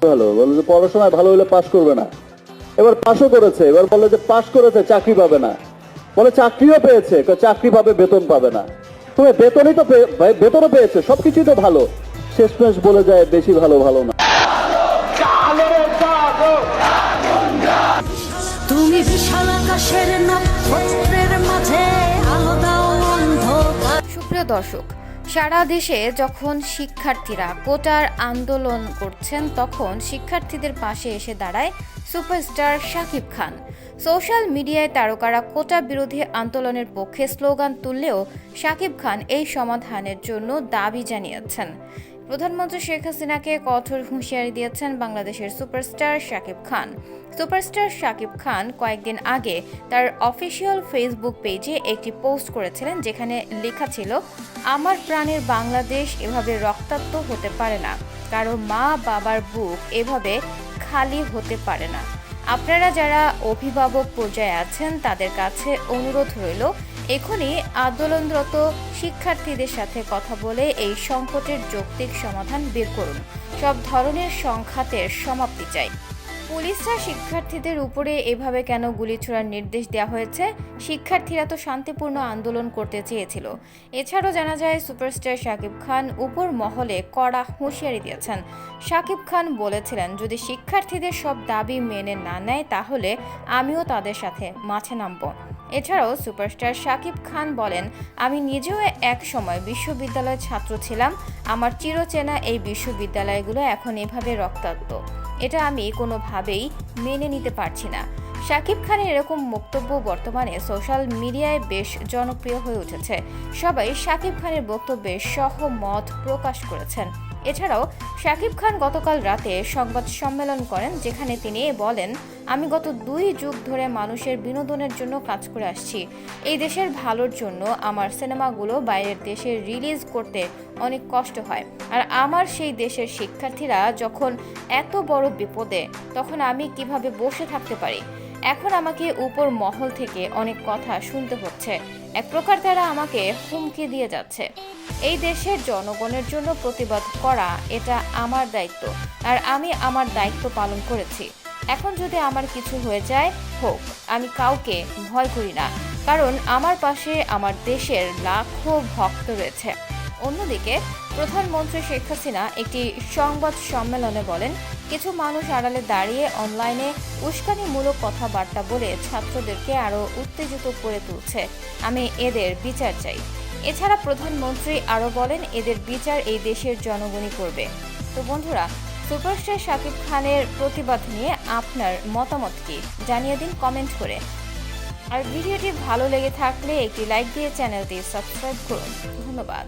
ভালো বলে যে পড়াশোনায় ভালো হলে পাশ করবে না, এবার পাশও করেছে, এবার বলে যে পাশ করেছে চাকরি পাবে না, বলে চাকরিও পেয়েছে, চাকরি পাবে বেতন পাবে না। তুমি বেতনই তো বেতনও পেয়েছে, সবকিছুই তো ভালো, শেষমেশ বলে যায় বেশি ভালো ভালো না। তুমি বিশাল আকাশের নক্ষত্রের মাঝে আলো দাও অন্ধকার। সুপ্রিয় দর্শক, সারা দেশে যখন শিক্ষার্থীরা কোটার আন্দোলন করছেন তখন শিক্ষার্থীদের পাশে এসে দাঁড়ায় সুপারস্টার শাকিব খান। সোশ্যাল মিডিয়ায় তারকারা কোটা বিরোধী আন্দোলনের পক্ষে স্লোগান তুললেও শাকিব খান এই সমাধানের জন্য দাবি জানিয়েছেন। প্রধানমন্ত্রী শেখ হাসিনাকে কঠোর হুঁশিয়ারি দিয়েছেন বাংলাদেশের সুপারস্টার শাকিব খান। সুপারস্টার শাকিব খান কয়েকদিন আগে তার অফিসিয়াল ফেসবুক পেজে একটি পোস্ট করেছিলেন, যেখানে লেখা ছিল, আমার প্রাণের বাংলাদেশ এভাবে রক্তাক্ত হতে পারে না, কারো মা বাবার বুক এভাবে খালি হতে পারে না। আপনারা যারা অভিভাবক পর্যায়ে আছেন তাদের কাছে অনুরোধ রইল, এখনই আন্দোলনরত শিক্ষার্থীদের সাথে কথা বলে এই সংকটের যৌক্তিক সমাধান বের করুন। সব ধরনের সংঘাতের সমাপ্তি চাই। পুলিশরা শিক্ষার্থীদের উপরে এভাবে কেন গুলি ছোড়ার নির্দেশ দেওয়া হয়েছে? শিক্ষার্থীরা তো শান্তিপূর্ণ আন্দোলন করতে চেয়েছিল। এছাড়াও জানা যায় সুপারস্টার শাকিব খান উপর মহলে কড়া হুঁশিয়ারি দিয়েছেন। শাকিব খান বলেছিলেন, যদি শিক্ষার্থীদের সব দাবি মেনে না নেয় তাহলে আমিও তাদের সাথে মাঠে নামব। এছাড়াও সুপারস্টার শাকিব খান বলেন, আমি নিজেও এক সময় বিশ্ববিদ্যালয়ের ছাত্র ছিলাম, আমার চিরচেনা এই বিশ্ববিদ্যালয়গুলো এখন এভাবে রক্তাক্ত, এটা আমি কোনোভাবেই মেনে নিতে পারছি না। শাকিব খানের এরকম বক্তব্য বর্তমানে সোশ্যাল মিডিয়ায় বেশ জনপ্রিয় হয়ে উঠেছে। সবাই শাকিব খানের বক্তব্যে সহমত প্রকাশ করেছেন। এছাড়াও শাকিব খান গতকাল রাতে সংবাদ সম্মেলন করেন, যেখানে তিনি বলেন, আমি গত 2 যুগ ধরে মানুষের বিনোদনের জন্য কাজ করে আসছি। এই দেশের ভালোর জন্য আমার সিনেমাগুলো বাইরের দেশে রিলিজ করতে অনেক কষ্ট হয়, আর আমার সেই দেশের শিক্ষার্থীরা যখন এত বড় বিপদে, তখন আমি কিভাবে বসে থাকতে পারি? এখন আমাকে উপর মহল থেকে অনেক কথা শুনতে হচ্ছে। এক প্রকার তারা আমাকে হুমকি দিয়ে যাচ্ছে। এই দেশের জনগণের জন্য প্রতিবাদ করা এটা আমার দায়িত্ব, আর আমি আমার দায়িত্ব পালন করেছি। এখন যদি আমার কিছু হয়ে যায়, হোক, আমি কাউকে ভয় করি না, কারণ আমার পাশে আমার দেশের লাখো ভক্ত রয়েছে। অন্যদিকে প্রধানমন্ত্রী শেখ হাসিনা একটি সংবাদ সম্মেলনে বলেন, কিছু মানুষ আড়ালে দাঁড়িয়ে অনলাইনে উস্কানিমূলক কথাবার্তা বলে ছাত্রদেরকে আরও উত্তেজিত করে তুলছে। আমি এদের বিচার চাই। এছাড়া প্রধানমন্ত্রী আরও বলেন, এদের বিচার এই দেশের জনগণই করবে। তো বন্ধুরা, সুপারস্টার শাকিব খানের প্রতিবাদ নিয়ে আপনার মতামত কি জানিয়ে দিন কমেন্ট করে। আর ভিডিওটি ভালো লেগে থাকলে একটি লাইক দিয়ে চ্যানেলটি সাবস্ক্রাইব করুন। ধন্যবাদ।